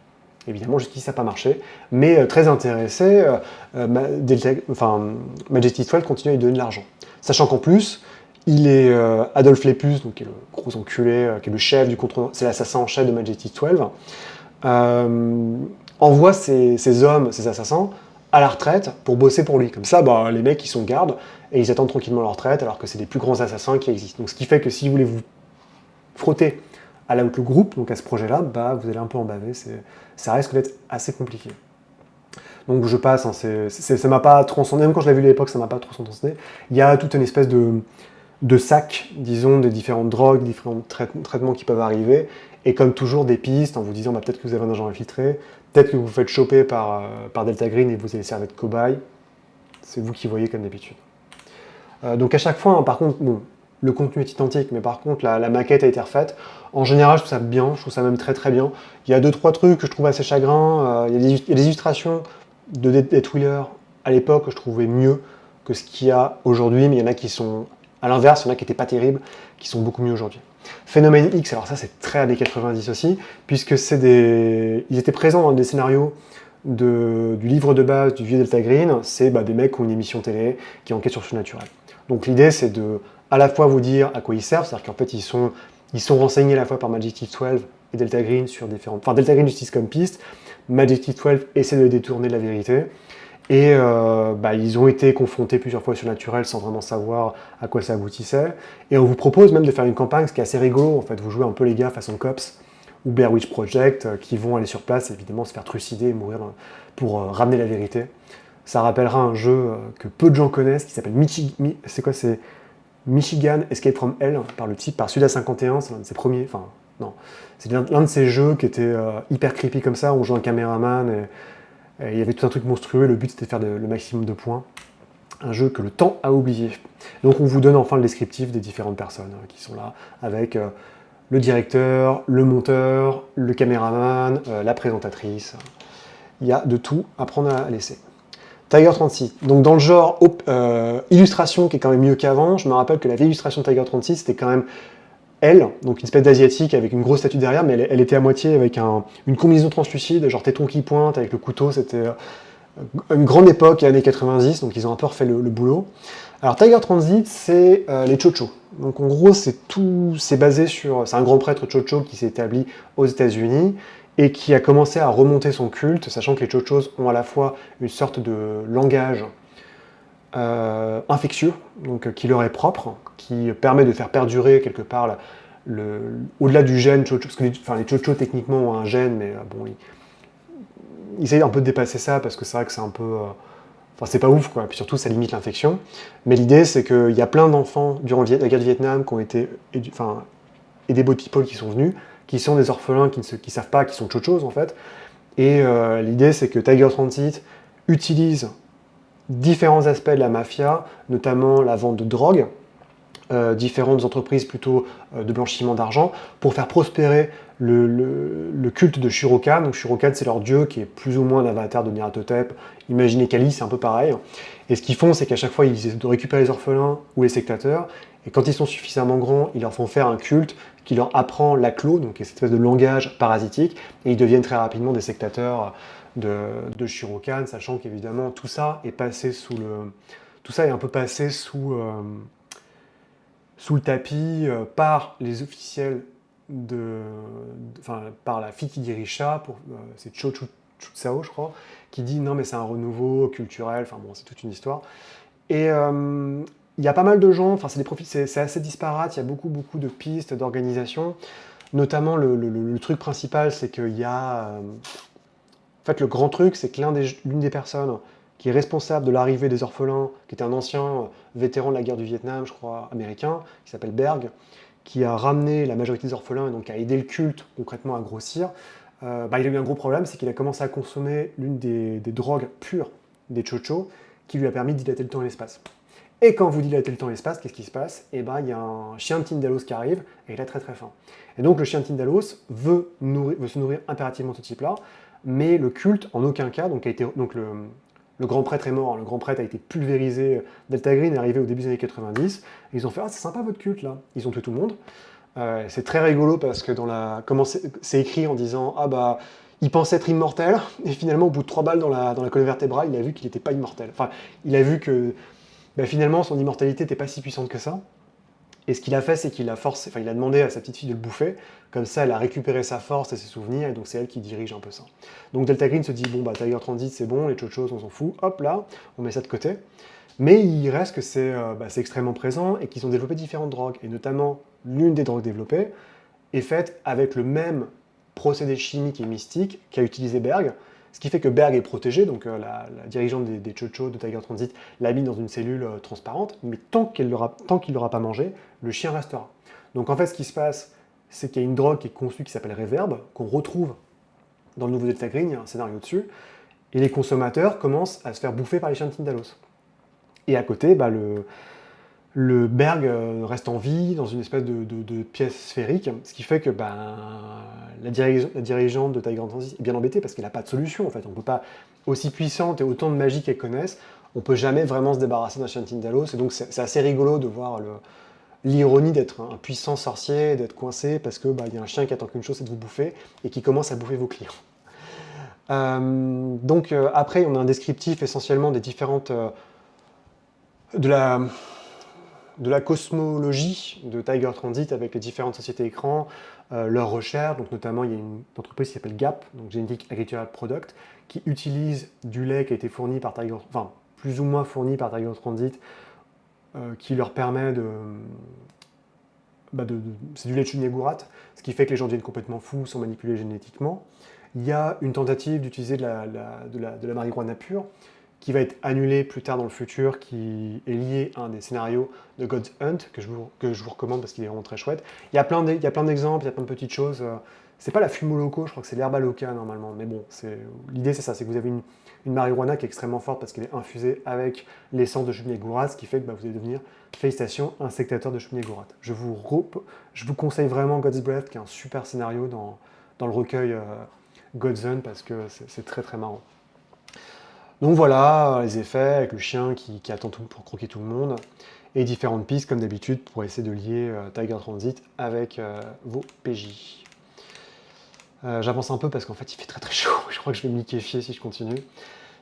Évidemment, jusqu'ici, ça n'a pas marché, mais très intéressé, Majestic 12 continue à lui donner de l'argent. Sachant qu'en plus, il est Adolphe Lepus, donc, qui est le gros enculé, qui est le chef du contre... c'est l'assassin en chef de Majestic 12, envoie ses hommes, ses assassins, à la retraite pour bosser pour lui. Comme ça, les mecs, ils sont gardes, et ils attendent tranquillement leur retraite, alors que c'est les plus grands assassins qui existent. Donc ce qui fait que si vous voulez vous frotter à l'Outlook Group, donc à ce projet-là, vous allez un peu en baver, ça risque d'être assez compliqué. Donc je passe, ça m'a pas transcendé, même quand je l'ai vu à l'époque, ça m'a pas trop transcendé. Il y a toute une espèce de sac, disons, des différentes drogues, différents traitements qui peuvent arriver, et comme toujours des pistes en vous disant peut-être que vous avez un agent infiltré, peut-être que vous vous faites choper par Delta Green et vous allez servir de cobaye, c'est vous qui voyez comme d'habitude. Donc à chaque fois, par contre, le contenu est identique, mais par contre la maquette a été refaite. En général, je trouve ça bien, je trouve ça même très très bien. Il y a 2-3 trucs que je trouve assez chagrins, il y a des illustrations de Death Wheeler à l'époque que je trouvais mieux que ce qu'il y a aujourd'hui, mais il y en a qui sont, à l'inverse, il y en a qui n'étaient pas terribles, qui sont beaucoup mieux aujourd'hui. Phénomène X, alors ça c'est très années 90 aussi, puisque ils étaient présents dans des scénarios du livre de base du vieux Delta Green, c'est des mecs qui ont une émission télé, qui enquêtent sur le surnaturel. Donc l'idée c'est de à la fois vous dire à quoi ils servent, c'est-à-dire qu'en fait ils sont renseignés à la fois par Majestic 12 et Delta Green sur différentes... Enfin Delta Green utilise comme piste, Majestic 12 essaie de les détourner de la vérité, et ils ont été confrontés plusieurs fois au surnaturel sans vraiment savoir à quoi ça aboutissait, et on vous propose même de faire une campagne, ce qui est assez rigolo, en fait, vous jouez un peu les gars façon Cops, ou Blair Witch Project, qui vont aller sur place, évidemment se faire trucider et mourir pour ramener la vérité. Ça rappellera un jeu que peu de gens connaissent, qui s'appelle Michigan Escape from Hell, par Suda 51, c'est l'un de ses premiers, c'est l'un de ces jeux qui était hyper creepy comme ça, on joue un caméraman, et il y avait tout un truc monstrueux, le but c'était de faire le maximum de points. Un jeu que le temps a oublié. Donc on vous donne enfin le descriptif des différentes personnes qui sont là, avec le directeur, le monteur, le caméraman, la présentatrice. Il y a de tout à prendre à laisser. Tiger 36. Donc dans le genre illustration qui est quand même mieux qu'avant, je me rappelle que la vieille illustration de Tiger 36 c'était quand même elle, donc une espèce d'asiatique avec une grosse statue derrière, mais elle était à moitié avec une combinaison translucide, genre téton qui pointe avec le couteau, c'était une grande époque, années 90, donc ils ont un peu refait le boulot. Alors Tiger Transit, c'est les Chocho. Donc en gros, c'est basé sur... C'est un grand prêtre Chocho qui s'est établi aux États-Unis et qui a commencé à remonter son culte, sachant que les Chochos ont à la fois une sorte de langage infectieux, donc qui leur est propre, qui permet de faire perdurer quelque part au-delà du gène Chocho, parce que les Chochos techniquement ont un gène, mais ils essayent un peu de dépasser ça parce que c'est vrai que c'est un peu... Enfin, c'est pas ouf, quoi. Puis surtout, ça limite l'infection. Mais l'idée, c'est qu'il y a plein d'enfants durant la guerre du Vietnam qui ont été... et des boat people qui sont venus, qui sont des orphelins qui savent pas, qui sont chochos, en fait. Et l'idée, c'est que Tiger Transit utilise différents aspects de la mafia, notamment la vente de drogue, différentes entreprises plutôt de blanchiment d'argent, pour faire prospérer le culte de Shurokan. Donc Shurokan, c'est leur dieu qui est plus ou moins un avatar de Nyarlathotep. Imaginez Kali, c'est un peu pareil. Et ce qu'ils font, c'est qu'à chaque fois, ils essaient de récupérer les orphelins ou les sectateurs, et quand ils sont suffisamment grands, ils leur font faire un culte qui leur apprend l'aklo, donc cette espèce de langage parasitique, et ils deviennent très rapidement des sectateurs de Shurokan, sachant qu'évidemment tout ça est passé sous le... Tout ça est un peu passé sous le tapis par les officiels enfin, par la fille qui dirige ça, c'est Cho Chutsao, je crois, qui dit non mais c'est un renouveau culturel, enfin bon, c'est toute une histoire. Et il y a pas mal de gens, enfin c'est des profils, c'est assez disparate, il y a beaucoup de pistes d'organisation. Notamment le truc principal, c'est qu'il y a en fait, le grand truc, c'est que l'une des personnes qui est responsable de l'arrivée des orphelins, qui était un ancien vétéran de la guerre du Vietnam, je crois, américain, qui s'appelle Berg, qui a ramené la majorité des orphelins et donc a aidé le culte concrètement à grossir, il a eu un gros problème, c'est qu'il a commencé à consommer l'une des drogues pures des chochos, qui lui a permis de dilater le temps et l'espace. Et quand vous dilatez le temps et l'espace, qu'est-ce qui se passe? Eh ben, il y a un chien de Tindalos qui arrive, et il a très très faim. Et donc le chien de Tindalos veut se nourrir impérativement de ce type-là, mais le culte, en aucun cas, donc le grand prêtre est mort, hein, le grand prêtre a été pulvérisé, Delta Green est arrivé au début des années 90, et ils ont fait « Ah, c'est sympa votre culte, là !» Ils ont tué tout le monde. C'est très rigolo parce que comment c'est écrit en disant « Ah bah, il pensait être immortel, et finalement, au bout de 3 balles dans la colonne vertébrale, il a vu qu'il n'était pas immortel. » Enfin, il a vu que finalement, son immortalité n'était pas si puissante que ça. Et ce qu'il a fait, c'est qu'il a forcé, enfin, il a demandé à sa petite fille de le bouffer. Comme ça, elle a récupéré sa force et ses souvenirs, et donc c'est elle qui dirige un peu ça. Donc Delta Green se dit bon bah Tiger Transit c'est bon, les chochos on s'en fout, hop là, on met ça de côté. Mais il reste que c'est extrêmement présent et qu'ils ont développé différentes drogues, et notamment l'une des drogues développées est faite avec le même procédé chimique et mystique qu'a utilisé Berg, ce qui fait que Berg est protégé, donc la dirigeante des chochos de Tiger Transit l'a mis dans une cellule transparente, mais tant qu'il ne l'aura pas mangé, le chien restera. Donc en fait, ce qui se passe, c'est qu'il y a une drogue qui est conçue qui s'appelle Reverb, qu'on retrouve dans le nouveau Delta Green, il y a un scénario dessus, et les consommateurs commencent à se faire bouffer par les chiens de Tindalos. Et à côté, le Berg reste en vie dans une espèce de pièce sphérique, ce qui fait que la dirigeante de Tiger Transit est bien embêtée parce qu'elle n'a pas de solution en fait. On peut pas, aussi puissante et autant de magie qu'elle connaisse, on peut jamais vraiment se débarrasser d'un chien de Tindalos, et donc c'est assez rigolo de voir l'ironie d'être un puissant sorcier, d'être coincé parce que y a un chien qui attend qu'une chose, c'est de vous bouffer, et qui commence à bouffer vos clients. Après, on a un descriptif essentiellement des différentes... de la cosmologie de Tiger Transit avec les différentes sociétés écrans, leurs recherches, donc notamment il y a une entreprise qui s'appelle GAP, donc Genetic Agricultural Product, qui utilise du lait qui a été fourni par Tiger, enfin plus ou moins fourni par Tiger Transit, qui leur permet c'est du lait de Chuniagurat, ce qui fait que les gens deviennent complètement fous, sont manipulés génétiquement. Il y a une tentative d'utiliser de la marijuana pure, qui va être annulée plus tard dans le futur, qui est liée à un des scénarios de God's Hunt, que je vous recommande parce qu'il est vraiment très chouette. Il y a plein d'exemples, il y a plein de petites choses. C'est pas la fumo loco, je crois que c'est l'herba loca normalement, mais bon, l'idée c'est ça, c'est que vous avez une marijuana qui est extrêmement forte parce qu'elle est infusée avec l'essence de Chuniagurat, ce qui fait que vous allez devenir, félicitations, un sectateur de Chuniagurat. Je vous conseille vraiment God's Breath, qui est un super scénario dans le recueil God's Hunt, parce que c'est très très marrant. Donc voilà les effets avec le chien qui attend tout pour croquer tout le monde, et différentes pistes comme d'habitude pour essayer de lier Tiger Transit avec vos PJ. J'avance un peu parce qu'en fait il fait très très chaud, je crois que je vais me liquéfier si je continue.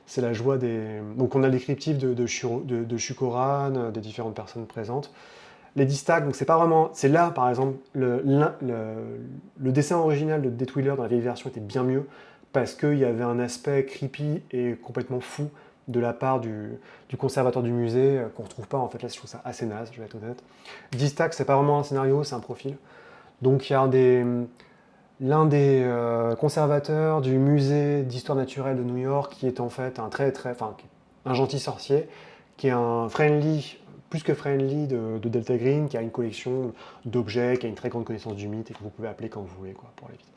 C'est la joie des... Donc on a le descriptif de Shukoran, des différentes personnes présentes. Les distacs, donc c'est pas vraiment... C'est là par exemple, le dessin original de Death Wheeler dans la vieille version était bien mieux, parce qu'il y avait un aspect creepy et complètement fou de la part du conservateur du musée, qu'on retrouve pas en fait. Là je trouve ça assez naze, je vais être honnête. Distac, c'est pas vraiment un scénario, c'est un profil. Donc il y a l'un des conservateurs du musée d'histoire naturelle de New York, qui est en fait un gentil sorcier, qui est un friendly, plus que friendly de Delta Green, qui a une collection d'objets, qui a une très grande connaissance du mythe et que vous pouvez appeler quand vous voulez, quoi, pour aller vite.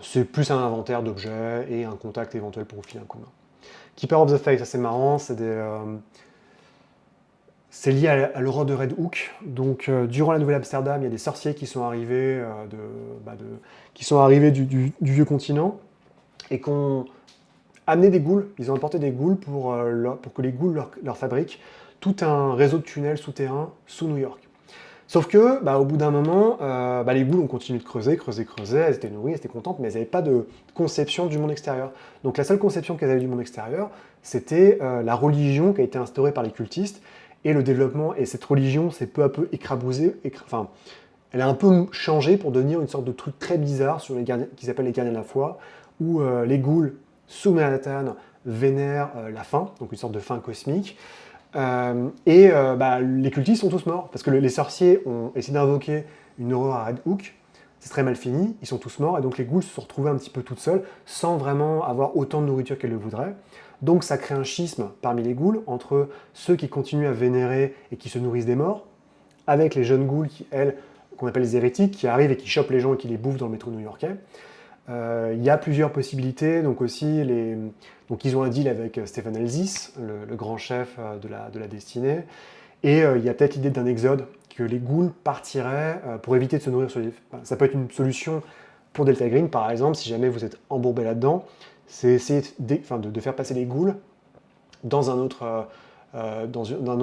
C'est plus un inventaire d'objets et un contact éventuel pour vous filer un coup de main. Keeper of the Faith, ça c'est marrant, c'est lié à l'horreur de Red Hook. Donc, durant la Nouvelle-Amsterdam, il y a des sorciers qui sont arrivés, du vieux continent et qui ont amené des ghouls. Ils ont apporté des ghouls pour que les ghouls leur fabriquent tout un réseau de tunnels souterrains sous New York. Sauf que, au bout d'un moment, les ghouls ont continué de creuser, elles étaient nourries, elles étaient contentes, mais elles n'avaient pas de conception du monde extérieur. Donc la seule conception qu'elles avaient du monde extérieur, c'était la religion qui a été instaurée par les cultistes, et le développement, et cette religion s'est peu à peu écrabouillée, elle a un peu changé pour devenir une sorte de truc très bizarre sur qui s'appelle les gardiens de la foi, où les ghouls sous Manhattan vénèrent la faim, donc une sorte de faim cosmique. Les cultistes sont tous morts, parce que les sorciers ont essayé d'invoquer une horreur à Red Hook, c'est très mal fini, ils sont tous morts, et donc les ghouls se sont retrouvés un petit peu toutes seules, sans vraiment avoir autant de nourriture qu'elles le voudraient. Donc ça crée un schisme parmi les ghouls, entre ceux qui continuent à vénérer et qui se nourrissent des morts, avec les jeunes ghouls qui, elles, qu'on appelle les hérétiques, qui arrivent et qui chopent les gens et qui les bouffent dans le métro new-yorkais. Il y a plusieurs possibilités, donc ils ont un deal avec Stephen Elzis, le grand chef de la destinée, et il y a peut-être l'idée d'un exode, que les ghouls partiraient pour éviter de se nourrir sur les... Ça peut être une solution pour Delta Green, par exemple, si jamais vous êtes embourbé là-dedans, c'est essayer de faire passer les ghouls dans un autre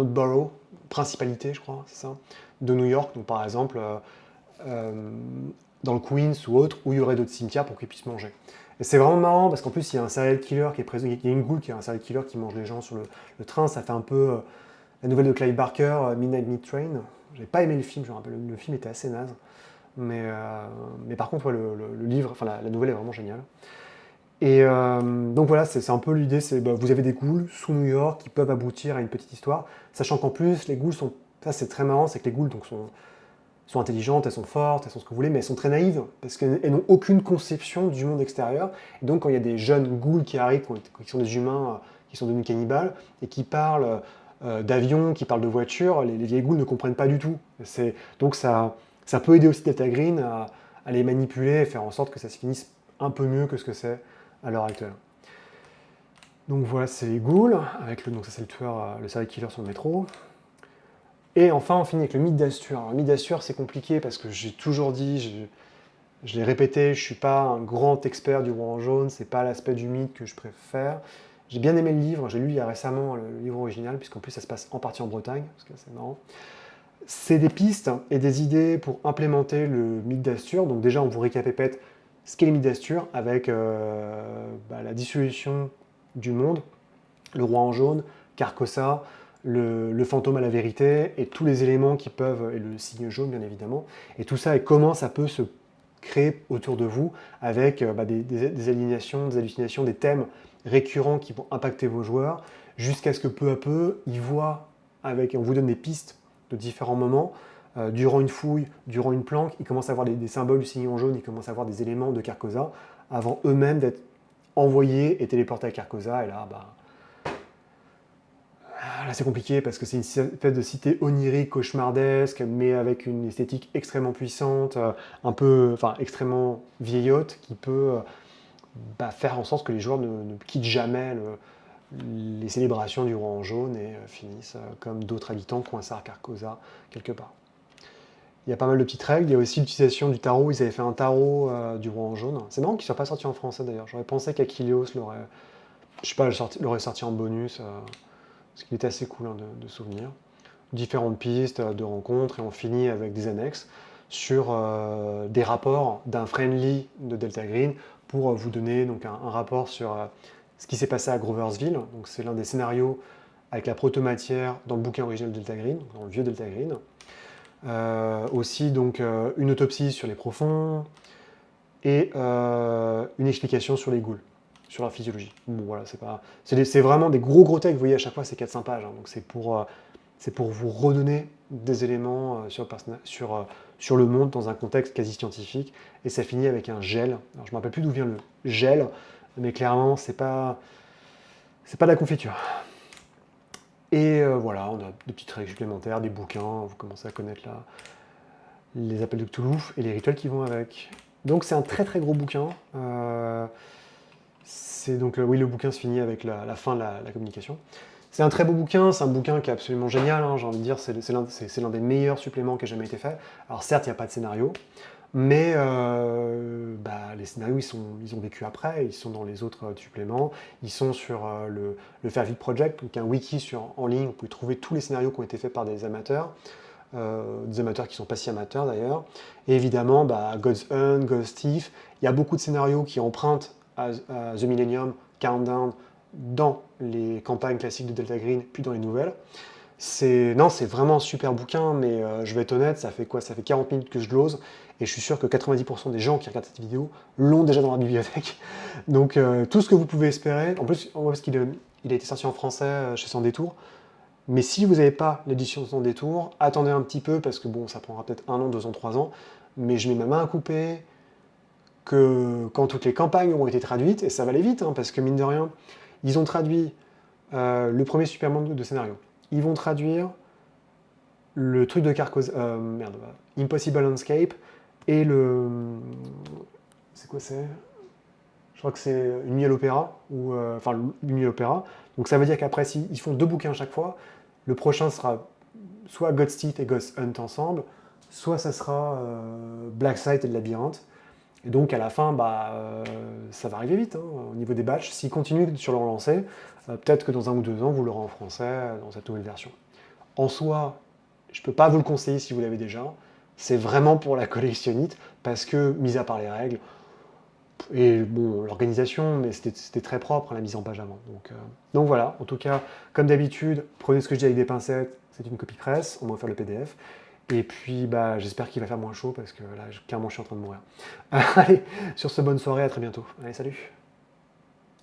borough, principalité, je crois, c'est ça, de New York, donc par exemple... dans le Queens ou autre, où il y aurait d'autres cimetières pour qu'ils puissent manger. Et c'est vraiment marrant parce qu'en plus il y a un serial killer qui est présent, il y a une ghoul qui est un serial killer qui mange les gens sur le train, ça fait un peu la nouvelle de Clive Barker, Midnight Meat Train. J'ai pas aimé le film, je me rappelle, le film était assez naze. Mais par contre, ouais, le livre, la nouvelle est vraiment géniale. Et donc voilà, c'est un peu l'idée, vous avez des ghouls sous New York qui peuvent aboutir à une petite histoire, sachant qu'en plus les ghouls sont, ça c'est très marrant, c'est que les ghouls donc, sont intelligentes, elles sont fortes, elles sont ce que vous voulez, mais elles sont très naïves, parce qu'elles n'ont aucune conception du monde extérieur. Et donc quand il y a des jeunes ghouls qui arrivent, qui sont des humains, qui sont devenus cannibales, et qui parlent d'avions, qui parlent de voitures, les vieilles ghouls ne comprennent pas du tout. Donc ça peut aider aussi Delta Green à les manipuler et faire en sorte que ça se finisse un peu mieux que ce que c'est à l'heure actuelle. Donc voilà, c'est les ghouls, donc ça c'est le tueur, le serial killer sur le métro. Et enfin, on finit avec le mythe d'Astur. Alors, le mythe d'Astur, c'est compliqué parce que j'ai toujours dit, je l'ai répété, je ne suis pas un grand expert du roi en jaune, c'est pas l'aspect du mythe que je préfère. J'ai bien aimé le livre, j'ai lu il y a récemment le livre original, puisqu'en plus ça se passe en partie en Bretagne, parce que c'est marrant. C'est des pistes et des idées pour implémenter le mythe d'Astur. Donc déjà, on vous récapépète ce qu'est le mythe d'Astur avec la dissolution du monde, le roi en jaune, Carcosa, le fantôme à la vérité et tous les éléments qui peuvent, et le signe jaune bien évidemment, et tout ça et comment ça peut se créer autour de vous avec des aliénations, des hallucinations, des thèmes récurrents qui vont impacter vos joueurs jusqu'à ce que peu à peu ils voient, on vous donne des pistes de différents moments, durant une fouille, durant une planque, ils commencent à avoir des symboles du signe jaune, ils commencent à avoir des éléments de Carcosa avant eux-mêmes d'être envoyés et téléportés à Carcosa et là là, c'est compliqué parce que c'est une espèce de cité onirique, cauchemardesque, mais avec une esthétique extrêmement puissante, extrêmement vieillotte, qui peut faire en sorte que les joueurs ne quittent jamais les célébrations du roi en jaune et finissent comme d'autres habitants coincés à Carcosa quelque part. Il y a pas mal de petites règles. Il y a aussi l'utilisation du tarot. Ils avaient fait un tarot du roi en jaune. C'est marrant qu'il ne soit pas sorti en français d'ailleurs. J'aurais pensé qu'Achilleos l'aurait sorti en bonus. Parce qu'il était assez cool de souvenirs. Différentes pistes de rencontres et on finit avec des annexes sur des rapports d'un friendly de Delta Green pour vous donner donc un rapport sur ce qui s'est passé à Groversville. Donc c'est l'un des scénarios avec la protomatière dans le bouquin original de Delta Green, dans le vieux Delta Green. Aussi donc une autopsie sur les profonds et une explication sur les ghouls, sur leur physiologie. Bon, voilà, c'est vraiment des gros textes, vous voyez, à chaque fois, c'est 400 pages. Donc c'est pour vous redonner des éléments sur sur le monde dans un contexte quasi scientifique, et ça finit avec un gel. Alors, je ne me rappelle plus d'où vient le gel, mais clairement, c'est pas de la confiture. Et voilà, on a des petites règles supplémentaires, des bouquins, vous commencez à connaître là, les appels de Cthulhu et les rituels qui vont avec. Donc c'est un très très gros bouquin. C'est donc oui, le bouquin se finit avec la fin de la communication. C'est un très beau bouquin, c'est un bouquin qui est absolument génial, hein, j'ai envie de dire, c'est l'un des meilleurs suppléments qui a jamais été fait. Alors certes, il n'y a pas de scénario, mais les scénarios, ils ont vécu après, ils sont dans les autres suppléments, ils sont sur le Fairfield Project, donc un wiki en ligne, vous pouvez trouver tous les scénarios qui ont été faits par des amateurs qui ne sont pas si amateurs d'ailleurs. Et évidemment, God's Hunt, Ghost Thief, il y a beaucoup de scénarios qui empruntent à The Millennium, Countdown, dans les campagnes classiques de Delta Green, puis dans les nouvelles. C'est vraiment un super bouquin, mais je vais être honnête, ça fait quoi? Ça fait 40 minutes que je glose, et je suis sûr que 90% des gens qui regardent cette vidéo l'ont déjà dans leur bibliothèque. Donc tout ce que vous pouvez espérer, en plus, parce qu'il a été sorti en français chez Sans Détour, mais si vous n'avez pas l'édition Sans Détour, attendez un petit peu, parce que bon, ça prendra peut-être 1 an, 2 ans, 3 ans, mais je mets ma main à couper que quand toutes les campagnes ont été traduites, et ça va aller vite, hein, parce que mine de rien, ils ont traduit le premier Superman de scénario. Ils vont traduire le truc de Carcosa, Impossible Landscape, et le... C'est quoi c'est? Je crois que c'est une nuit à l'opéra, ou enfin une nuit à l'opéra. Donc ça veut dire qu'après, s'ils font 2 bouquins à chaque fois, le prochain sera soit God's Teeth et Ghost Hunt ensemble, soit ça sera Black Site et le Labyrinthe. Et donc à la fin, ça va arriver vite, hein, au niveau des batchs. S'ils continuent sur leur lancée, peut-être que dans 1 ou 2 ans, vous l'aurez en français dans cette nouvelle version. En soi, je ne peux pas vous le conseiller si vous l'avez déjà. C'est vraiment pour la collectionnite, parce que, mis à part les règles, et bon, l'organisation, mais c'était très propre, la mise en page avant. Donc voilà, en tout cas, comme d'habitude, prenez ce que je dis avec des pincettes, c'est une copie presse, on va faire le PDF. Et puis j'espère qu'il va faire moins chaud, parce que là, clairement, je suis en train de mourir. Allez, sur ce, bonne soirée, à très bientôt. Allez, salut!